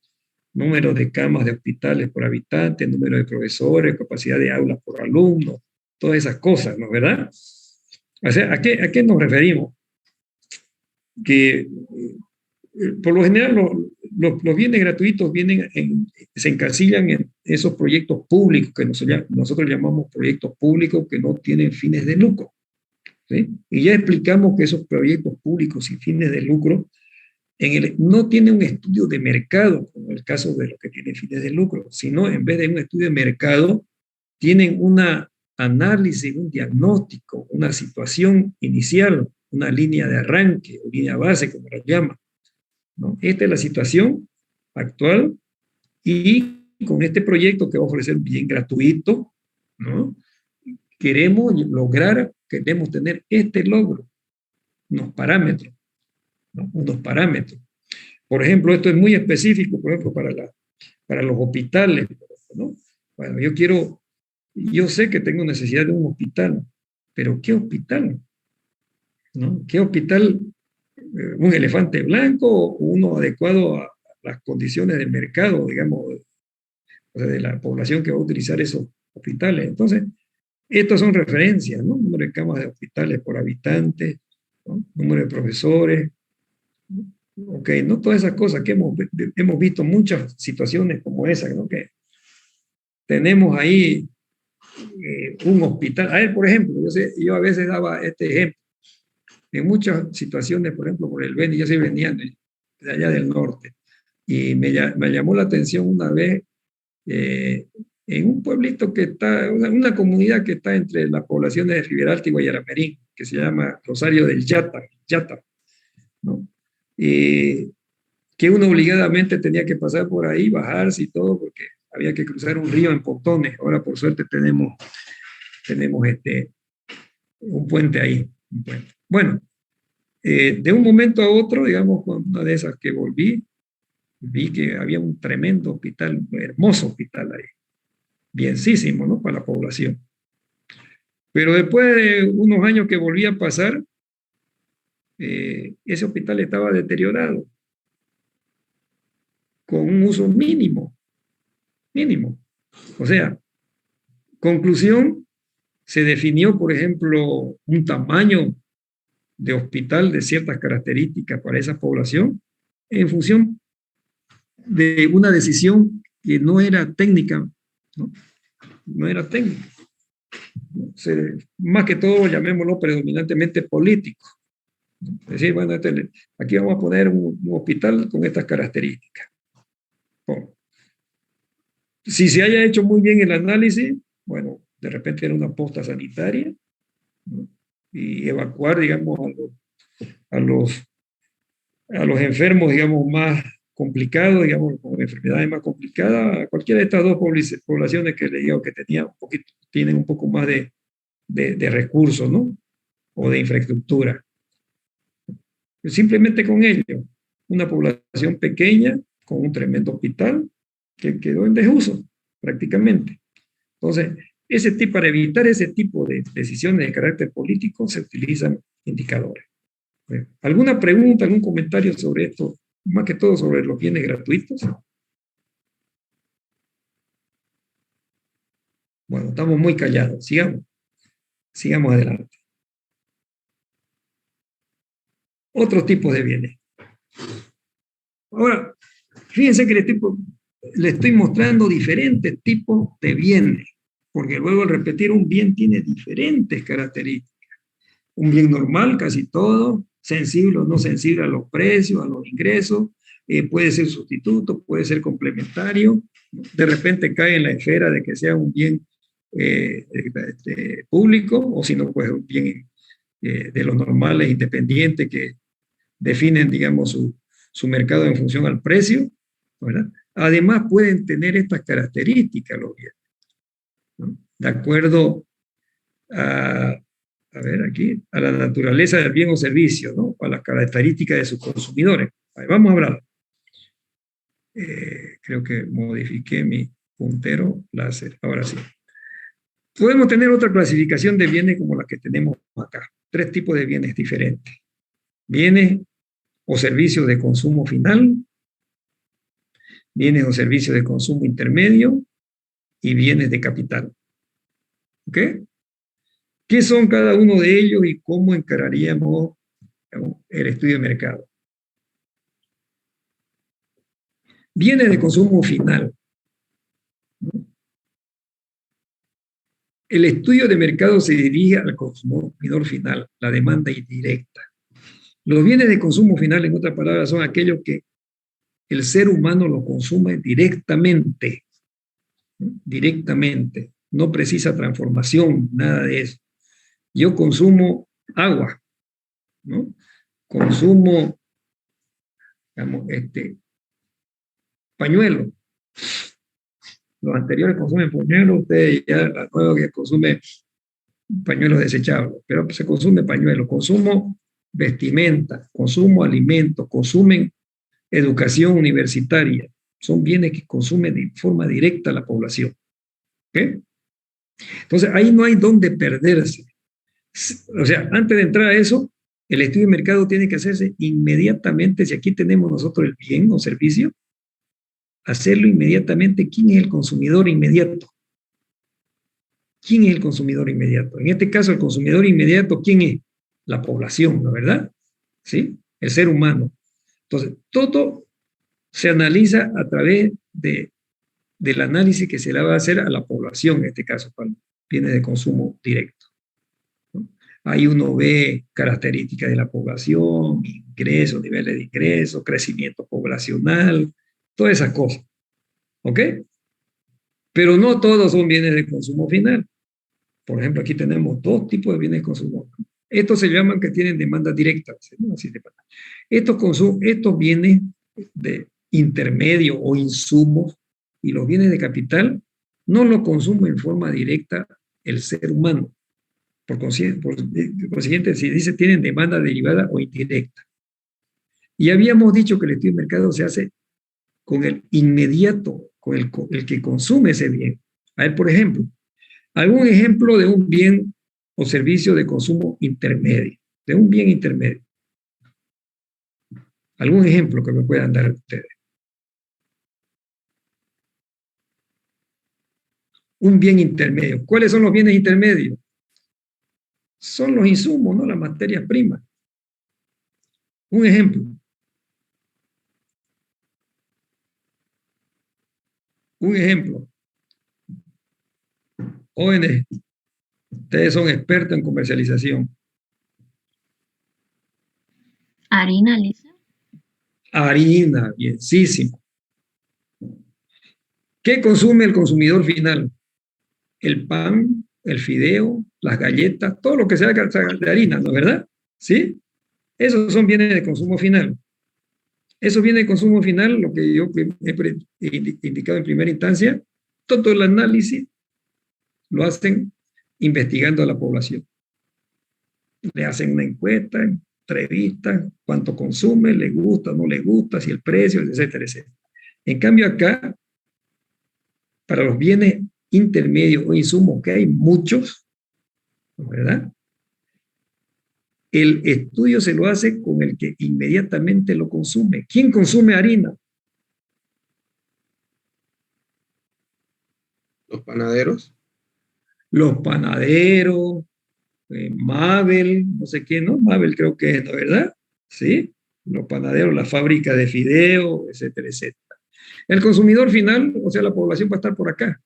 número de camas de hospitales por habitante, número de profesores, capacidad de aulas por alumno, todas esas cosas, ¿no, verdad? O sea, ¿a qué nos referimos? Que por lo general los bienes gratuitos se encasillan en esos proyectos públicos que nosotros llamamos proyectos públicos que no tienen fines de lucro, ¿sí? Y ya explicamos que esos proyectos públicos sin fines de lucro no tienen un estudio de mercado, como el caso de los que tienen fines de lucro, sino en vez de un estudio de mercado, tienen una análisis, un diagnóstico, una situación inicial, una línea de arranque, o línea base, como la llaman, ¿no? Esta es la situación actual y con este proyecto que va a ofrecer bien gratuito, ¿no?, queremos tener este logro, unos parámetros, ¿no?, unos parámetros. Por ejemplo, esto es muy específico, por ejemplo, para los hospitales, ¿no? Bueno, yo sé que tengo necesidad de un hospital, pero ¿qué hospital? ¿No? ¿Qué hospital? ¿Un elefante blanco o uno adecuado a las condiciones del mercado, digamos, o sea, de la población que va a utilizar esos hospitales? Entonces, estas son referencias, ¿no? Número de camas de hospitales por habitante, ¿no?, número de profesores, ok, no todas esas cosas que hemos visto muchas situaciones como esa, ¿no?, que tenemos ahí un hospital. A ver, por ejemplo, yo a veces daba este ejemplo. En muchas situaciones, por ejemplo, por el Beni, yo sí venía de allá del norte, y me llamó la atención una vez en un pueblito que está, una comunidad que está entre las poblaciones de Ribera Alta y Guayaramerín, que se llama Rosario del Yata, ¿no? Que uno obligadamente tenía que pasar por ahí, bajarse y todo, porque había que cruzar un río en pontones. Ahora, por suerte, tenemos un puente ahí. Un puente. Bueno, de un momento a otro, digamos, con una de esas que volví, vi que había un tremendo hospital, un hermoso hospital ahí, bienísimo, ¿no?, para la población. Pero después de unos años que volví a pasar, ese hospital estaba deteriorado, con un uso mínimo. O sea, conclusión, se definió, por ejemplo, un tamaño de hospital de ciertas características para esa población en función de una decisión que no era técnica, ¿no? No era técnica. Más que todo, llamémoslo predominantemente político. Es decir, bueno, aquí vamos a poner un hospital con estas características. Bueno, si se haya hecho muy bien el análisis, bueno, de repente era una posta sanitaria, ¿no? Y evacuar, digamos, a los enfermos, digamos, más complicados, digamos, con enfermedades más complicadas, a cualquiera de estas dos poblaciones que le digo que tienen un poco más de recursos, ¿no? O de infraestructura. Simplemente con ello, una población pequeña, con un tremendo hospital, que quedó en desuso, prácticamente. Entonces, para evitar ese tipo de decisiones de carácter político, se utilizan indicadores. ¿Alguna pregunta, algún comentario sobre esto? Más que todo sobre los bienes gratuitos. Bueno, estamos muy callados. Sigamos adelante. Otros tipos de bienes. Ahora, fíjense que le estoy mostrando diferentes tipos de bienes, porque luego al repetir un bien tiene diferentes características. Un bien normal, casi todo, sensible o no sensible a los precios, a los ingresos, puede ser sustituto, puede ser complementario, de repente cae en la esfera de que sea un bien público, o si no, pues un bien de los normales, independientes, que definen, digamos, su mercado en función al precio, ¿verdad? Además pueden tener estas características los bienes, ¿no? De acuerdo a ver aquí, a la naturaleza del bien o servicio, ¿no? A las características de sus consumidores. Ahí vamos a hablar. Creo que modifiqué mi puntero láser. Ahora sí. Podemos tener otra clasificación de bienes como la que tenemos acá. 3 tipos de bienes diferentes. Bienes o servicios de consumo final, bienes o servicios de consumo intermedio y bienes de capital. ¿Ok? ¿Qué son cada uno de ellos y cómo encararíamos, digamos, el estudio de mercado? Bienes de consumo final. El estudio de mercado se dirige al consumidor final, la demanda indirecta. Los bienes de consumo final, en otras palabras, son aquellos que el ser humano lo consume directamente. Directamente. No precisa transformación, nada de eso. Yo consumo agua, ¿no? Consumo, digamos, pañuelo. Los anteriores consumen pañuelos, ustedes ya, la nueva que consume pañuelos desechables, pero se consume pañuelo, consumo vestimenta, consumo alimentos, consumen educación universitaria. Son bienes que consumen de forma directa a la población. ¿Okay? Entonces, ahí no hay dónde perderse. O sea, antes de entrar a eso, el estudio de mercado tiene que hacerse inmediatamente. Si aquí tenemos nosotros el bien o servicio, hacerlo inmediatamente. ¿Quién es el consumidor inmediato? ¿Quién es el consumidor inmediato? En este caso, el consumidor inmediato, ¿quién es? La población, ¿no es verdad? ¿Sí? El ser humano. Entonces, todo se analiza a través del análisis que se le va a hacer a la población, en este caso, para bienes de consumo directo, ¿no? Ahí uno ve características de la población, ingresos, niveles de ingresos, crecimiento poblacional, todas esas cosas. ¿Ok? Pero no todos son bienes de consumo final. Por ejemplo, aquí tenemos 2 tipos de bienes de consumo. Estos se llaman que tienen demanda directa, ¿no? Así estos bienes de intermedio o insumos y los bienes de capital no los consume en forma directa el ser humano. Por consiguiente, si dice tienen demanda derivada o indirecta. Y habíamos dicho que el estudio de mercado se hace con el inmediato, con el que consume ese bien. A ver, por ejemplo, algún ejemplo de un bien o servicio de consumo intermedio, de un bien intermedio. ¿Algún ejemplo que me puedan dar ustedes? Un bien intermedio. ¿Cuáles son los bienes intermedios? Son los insumos, no las materias primas. Un ejemplo. Un ejemplo. Jóvenes, ustedes son expertos en comercialización. Harina, Lisa. Harina, bienísimo. ¿Qué consume el consumidor final? El pan, el fideo, las galletas, todo lo que sea de harina, ¿no es verdad? ¿Sí? Esos son bienes de consumo final. Esos bienes de consumo final, lo que yo he indicado en primera instancia, todo el análisis lo hacen investigando a la población. Le hacen una encuesta, entrevistas, cuánto consume, le gusta, no le gusta, si el precio, etcétera, etcétera. En cambio acá, para los bienes intermedios o insumos, que hay muchos, ¿verdad? El estudio se lo hace con el que inmediatamente lo consume. ¿Quién consume harina? Los panaderos. Los panaderos, Mabel, no sé qué, ¿no? Mabel creo que es, ¿no? ¿Verdad? Sí, los panaderos, la fábrica de fideo, etcétera, etcétera. El consumidor final, o sea, la población va a estar por acá.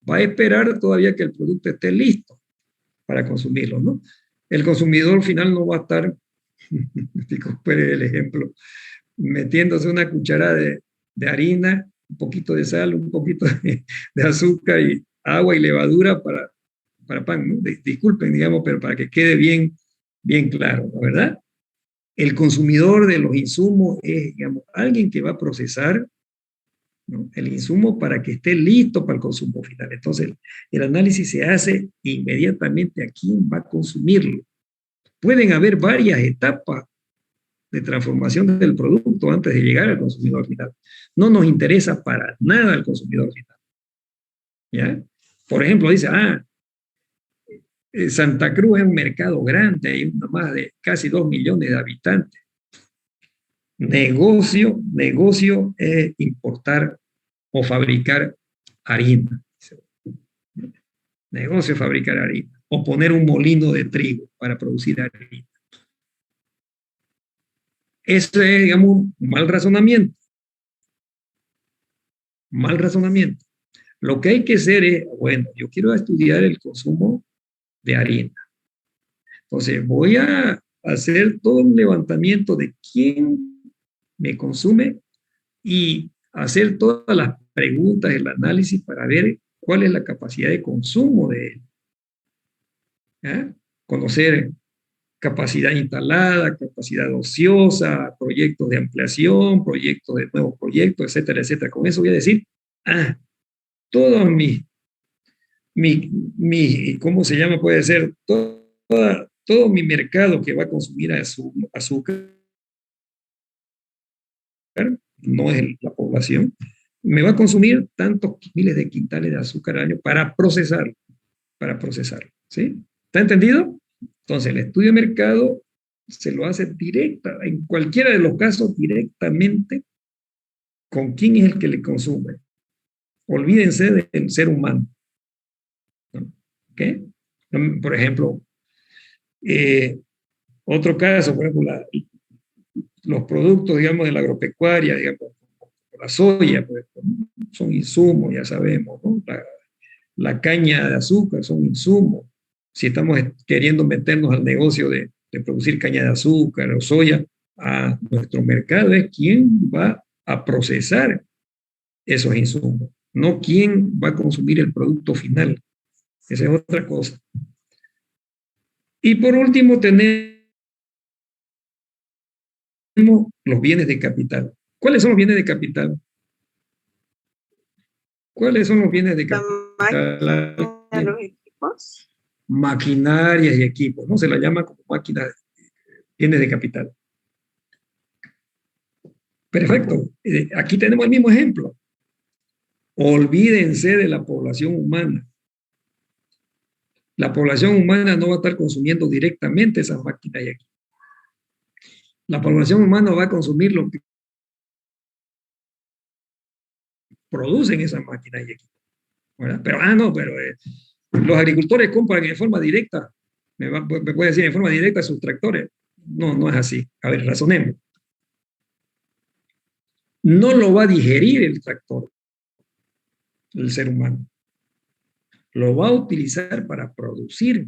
Va a esperar todavía que el producto esté listo para consumirlo, ¿no? El consumidor final no va a estar, disculpen el ejemplo, metiéndose una cucharada de harina, un poquito de sal, un poquito de azúcar y agua y levadura para pan, ¿no? Disculpen, digamos, pero para que quede bien, bien claro, ¿no? ¿Verdad? El consumidor de los insumos es, digamos, alguien que va a procesar, ¿no?, el insumo para que esté listo para el consumo final. Entonces, el análisis se hace inmediatamente a quién va a consumirlo. Pueden haber varias etapas de transformación del producto antes de llegar al consumidor final. No nos interesa para nada el consumidor final. ¿Ya? Por ejemplo, dice, Santa Cruz es un mercado grande, hay más de casi 2 millones de habitantes. Negocio es importar o fabricar harina. Negocio es fabricar harina. O poner un molino de trigo para producir harina. Eso es, digamos, un mal razonamiento. Mal razonamiento. Lo que hay que hacer es, bueno, yo quiero estudiar el consumo de harina. Entonces, voy a hacer todo un levantamiento de quién me consume y hacer todas las preguntas, el análisis para ver cuál es la capacidad de consumo de él. ¿Ya? Conocer capacidad instalada, capacidad ociosa, proyectos de ampliación, proyectos de nuevos proyectos, etcétera, etcétera. Con eso voy a decir, todo ¿cómo se llama? Puede ser todo mi mercado que va a consumir azúcar, no es la población, me va a consumir tantos miles de quintales de azúcar al año para procesarlo, ¿sí? ¿Está entendido? Entonces, el estudio de mercado se lo hace directa, en cualquiera de los casos, directamente con quién es el que le consume. Olvídense del ser humano. ¿Ok? Por ejemplo, otro caso, por ejemplo, los productos, digamos, de la agropecuaria, digamos, la soya, pues, son insumos, ya sabemos, ¿no? La caña de azúcar son insumos. Si estamos queriendo meternos al negocio de producir caña de azúcar o soya, a nuestro mercado es quién va a procesar esos insumos, no quién va a consumir el producto final. Esa es otra cosa. Y por último tenemos los bienes de capital. ¿Cuáles son los bienes de capital? ¿Cuáles son los bienes de capital? Los equipos. Maquinarias y equipos, ¿no? Se la llama como máquinas, bienes de capital. Perfecto. Aquí tenemos el mismo ejemplo. Olvídense de la población humana. La población humana no va a estar consumiendo directamente esas máquinas y equipos. La población humana va a consumir lo que producen esas máquinas y equipos, ¿verdad? Pero, los agricultores compran de forma directa, me puede decir en forma directa sus tractores. No, no es así. A ver, razonemos. No lo va a digerir el tractor, el ser humano. Lo va a utilizar para producir,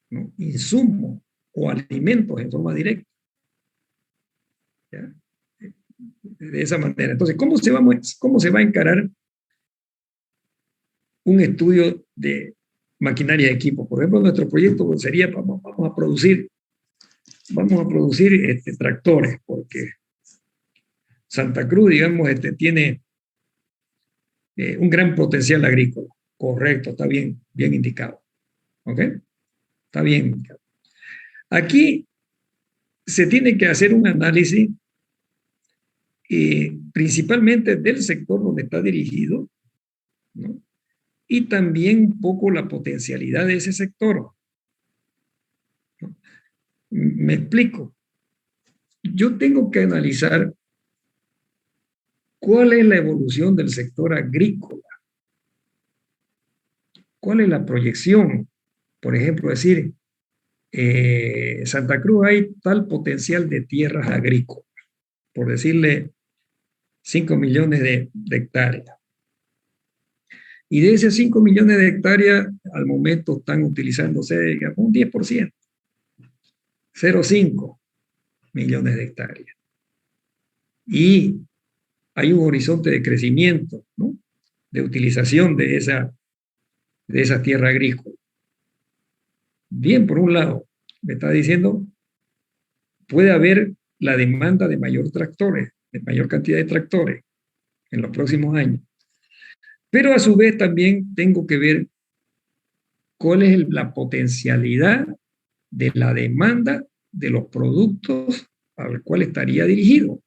¿no?, insumos o alimentos en forma directa. ¿Ya? De esa manera. Entonces, ¿cómo se va a encarar un estudio de maquinaria y equipo. Por ejemplo, nuestro proyecto sería, vamos a producir tractores, porque Santa Cruz, digamos, tiene un gran potencial agrícola. Correcto, está bien indicado. ¿Ok? Está bien indicado. Aquí se tiene que hacer un análisis principalmente del sector donde está dirigido, ¿no? Y también un poco la potencialidad de ese sector, ¿no? Me explico. Yo tengo que analizar cuál es la evolución del sector agrícola, cuál es la proyección. Por ejemplo, decir, Santa Cruz hay tal potencial de tierras agrícolas, por decirle 5 millones de hectáreas. Y de esos 5 millones de hectáreas, al momento están utilizándose, digamos, un 10%, 0,5 millones de hectáreas. Y hay un horizonte de crecimiento, ¿no? De utilización de esa tierra agrícola. Bien, por un lado, me está diciendo, puede haber la demanda de mayor tractores, de mayor cantidad de tractores en los próximos años. Pero a su vez también tengo que ver cuál es la potencialidad de la demanda de los productos al cual estaría dirigido,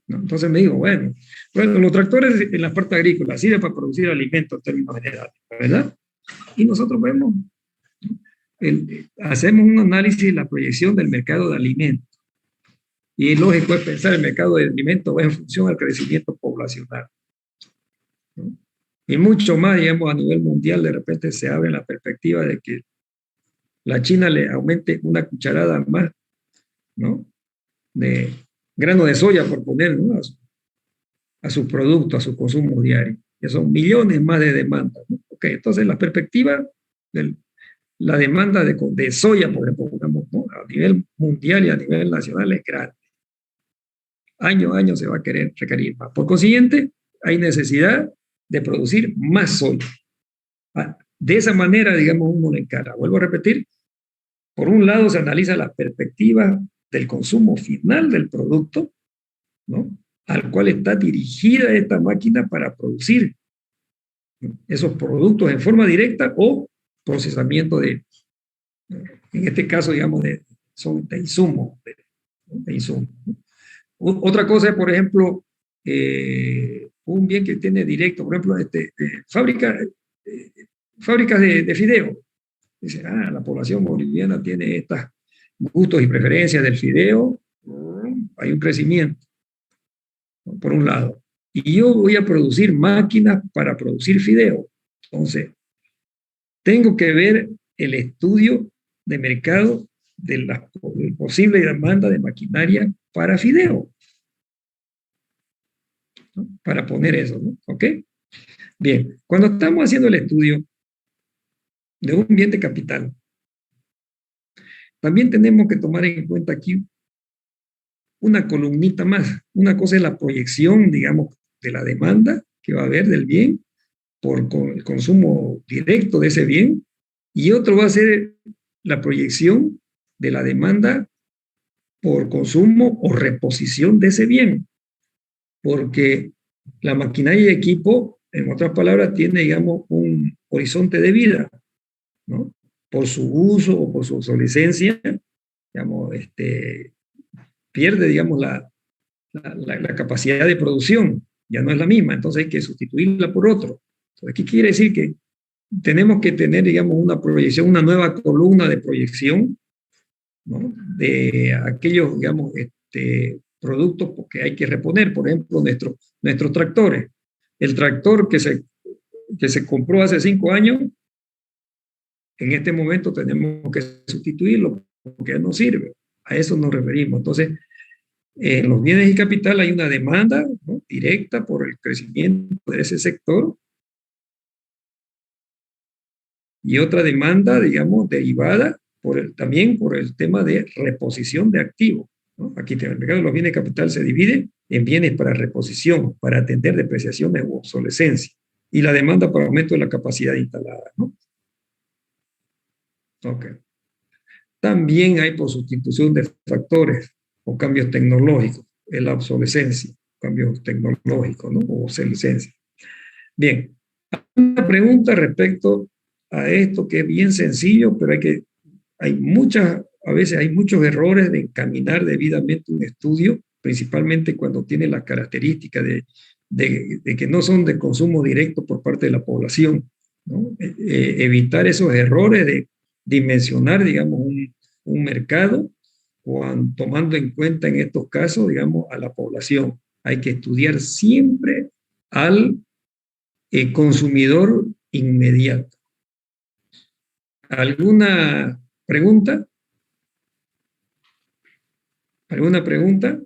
¿no? Entonces me digo, bueno, los tractores en la parte agrícola sirven para producir alimentos en términos generales, ¿verdad? Y nosotros vemos, hacemos un análisis de la proyección del mercado de alimentos. Y es lógico es pensar el mercado de alimentos va en función al crecimiento poblacional, ¿no? Y mucho más, digamos, a nivel mundial, de repente se abre la perspectiva de que la China le aumente una cucharada más, ¿no? De grano de soya, por poner, ¿no? a su producto, a su consumo diario. Que son millones más de demandas, ¿no? Okay, entonces la perspectiva de la demanda de soya, por ejemplo, ¿no? A nivel mundial y a nivel nacional es grande. Año a año se va a querer requerir más. Por consiguiente, hay necesidad de producir más soya. De esa manera, digamos, uno le encara. Vuelvo a repetir, por un lado se analiza la perspectiva del consumo final del producto, ¿no? Al cual está dirigida esta máquina para producir esos productos en forma directa o procesamiento en este caso, digamos, de insumos. De insumos, ¿no? Otra cosa es, por ejemplo, un bien que tiene directo, por ejemplo, fábricas de fideo. Dice, la población boliviana tiene estos gustos y preferencias del fideo, hay un crecimiento, ¿no? Por un lado. Y yo voy a producir máquinas para producir fideo. Entonces, tengo que ver el estudio de mercado de la posible demanda de maquinaria para fideo, ¿no? Para poner eso, ¿no? ¿Ok? Bien, cuando estamos haciendo el estudio de un bien de capital, también tenemos que tomar en cuenta aquí una columnita más. Una cosa es la proyección, digamos, de la demanda que va a haber del bien por el consumo directo de ese bien, y otro va a ser la proyección de la demanda por consumo o reposición de ese bien, porque la maquinaria y equipo, en otras palabras, tiene, digamos, un horizonte de vida, ¿no? Por su uso o por su obsolescencia, digamos, pierde, digamos, la capacidad de producción, ya no es la misma, entonces hay que sustituirla por otro. Entonces, ¿qué quiere decir? Que tenemos que tener, digamos, una proyección, una nueva columna de proyección, ¿no? De aquellos, digamos, productos que hay que reponer, por ejemplo, nuestros tractores. El tractor que se compró hace 5 años, en este momento tenemos que sustituirlo porque ya no sirve. A eso nos referimos. Entonces, en los bienes y capital hay una demanda, ¿no? Directa por el crecimiento de ese sector y otra demanda, digamos, derivada también por el tema de reposición de activos, ¿no? Aquí en el mercado de los bienes de capital se divide en bienes para reposición, para atender depreciaciones u obsolescencia, y la demanda para aumento de la capacidad instalada, ¿no? Ok. También hay por sustitución de factores o cambios tecnológicos, es la obsolescencia, cambios tecnológicos, ¿no? O obsolescencia. Bien, una pregunta respecto a esto que es bien sencillo, pero a veces hay muchos errores de encaminar debidamente un estudio, principalmente cuando tiene las características de que no son de consumo directo por parte de la población, ¿no? Evitar esos errores de dimensionar, digamos, un mercado tomando en cuenta en estos casos, digamos, a la población. Hay que estudiar siempre al consumidor inmediato. ¿Alguna pregunta? ¿Alguna pregunta?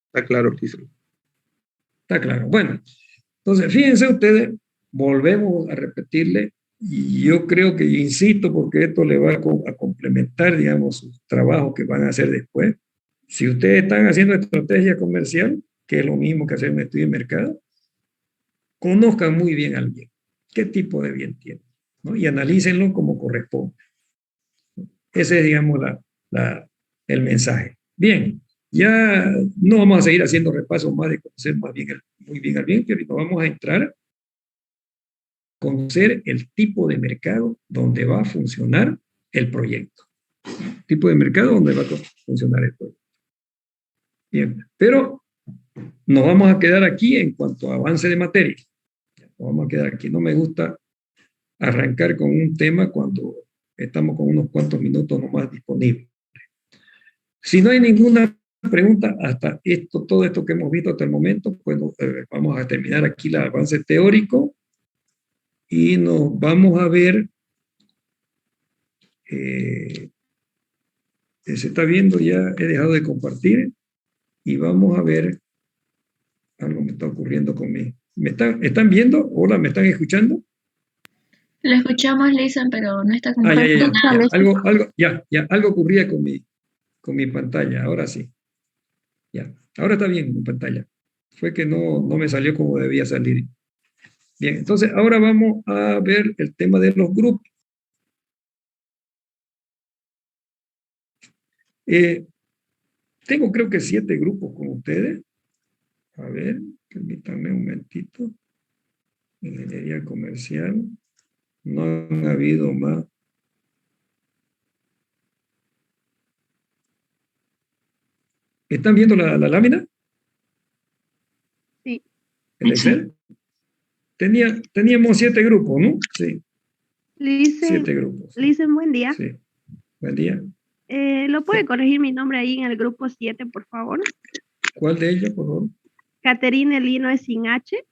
Está claro, listo. Está claro. Bueno, entonces fíjense ustedes, volvemos a repetirle, y yo creo que insisto porque esto le va a complementar, digamos, sus trabajos que van a hacer después. Si ustedes están haciendo estrategia comercial, que es lo mismo que hacer un estudio de mercado, conozcan muy bien al bien, qué tipo de bien tiene, ¿no? Y analícenlo como corresponde. Ese es, digamos, el mensaje. Bien, ya no vamos a seguir haciendo repasos más de conocer más bien muy bien al bien, pero nos vamos a entrar a conocer el tipo de mercado donde va a funcionar el proyecto. Tipo de mercado donde va a funcionar el proyecto. Bien, pero nos vamos a quedar aquí en cuanto a avance de materia. Nos vamos a quedar aquí. No me gusta arrancar con un tema cuando estamos con unos cuantos minutos nomás disponibles. Si no hay ninguna pregunta hasta todo esto que hemos visto hasta el momento, pues vamos a terminar aquí el avance teórico y nos vamos a ver, se está viendo ya, he dejado de compartir y vamos a ver algo me está ocurriendo conmigo. ¿Están viendo? Hola, ¿me están escuchando? Lo escuchamos, Lisa, pero no está Algo ocurría con mi pantalla, ahora sí. Ya, ahora está bien mi pantalla. Fue que no me salió como debía salir. Bien, entonces ahora vamos a ver el tema de los grupos. Tengo creo que 7 grupos con ustedes. A ver, permítanme un momentito. Ingeniería comercial. No han habido más. ¿Están viendo la lámina? Sí. ¿El Excel? Teníamos 7 grupos, ¿no? Sí. Lice, 7 grupos. Lice, buen día. Sí. Buen día. ¿Lo puede corregir mi nombre ahí en el grupo 7, por favor? ¿Cuál de ellos, por favor? Caterine Lino es sin H.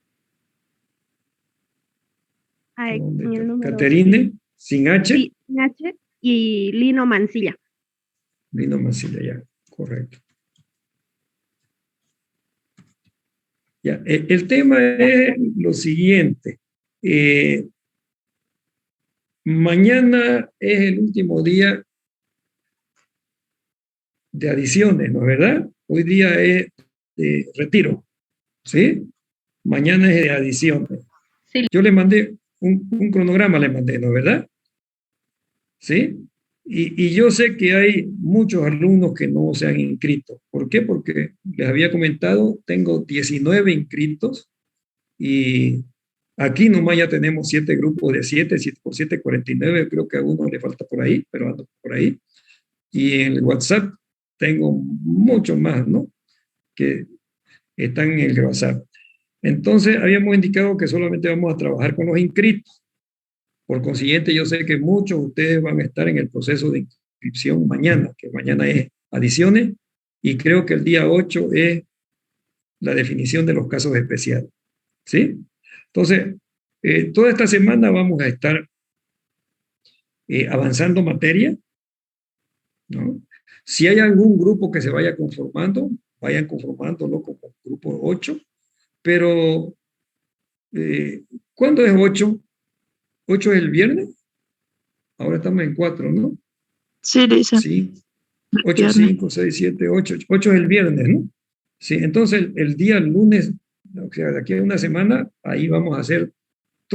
En el número Caterine, sin H. Sí, sin H. Y Lino Mancilla. Lino Mancilla, ya, correcto. Ya, el tema es lo siguiente. Mañana es el último día de adiciones, ¿no es verdad? Hoy día es de retiro, ¿sí? Mañana es de adiciones. Sí. Yo le mandé un cronograma, le mandé, ¿no es verdad? ¿Sí? Y yo sé que hay muchos alumnos que no se han inscrito. ¿Por qué? Porque les había comentado, tengo 19 inscritos y aquí nomás ya tenemos 7 grupos de 7 por 7, 49, creo que a uno le falta por ahí, pero ando por ahí. Y en el WhatsApp tengo muchos más, ¿no? Que están en el WhatsApp. Entonces, habíamos indicado que solamente vamos a trabajar con los inscritos. Por consiguiente, yo sé que muchos de ustedes van a estar en el proceso de inscripción mañana, que mañana es adiciones, y creo que el día 8 es la definición de los casos especiales. ¿Sí? Entonces, toda esta semana vamos a estar avanzando materia, ¿no? Si hay algún grupo que se vaya conformando, vayan conformándolo como grupo 8, pero ¿cuándo es 8? 8 es el viernes. Ahora estamos en 4, ¿no? Sí, Lisa. Sí. 8, 5, 6, 7, 8. 8 es el viernes, ¿no? Sí, entonces el día lunes, o sea, de aquí a una semana, ahí vamos a hacer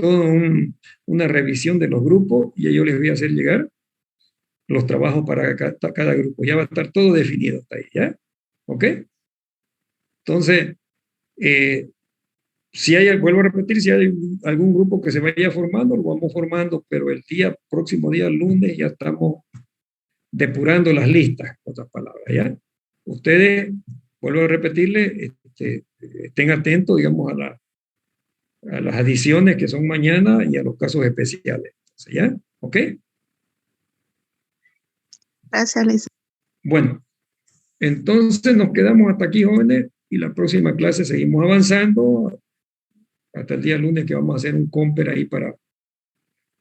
una revisión de los grupos y yo les voy a hacer llegar los trabajos para cada grupo. Ya va a estar todo definido hasta ahí, ¿ya? ¿Ok? Entonces, si hay, vuelvo a repetir, si hay algún grupo que se vaya formando, lo vamos formando, pero el próximo día, lunes, ya estamos depurando las listas, en otras palabras, ¿ya? Ustedes, vuelvo a repetirle, estén atentos, digamos, a las adiciones que son mañana y a los casos especiales. Entonces, ¿ya? ¿Ok? Gracias, Lisa. Bueno, entonces nos quedamos hasta aquí, jóvenes, y la próxima clase seguimos avanzando hasta el día lunes que vamos a hacer un compare ahí para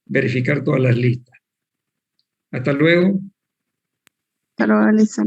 verificar todas las listas. Hasta luego. Hasta luego, Lisa.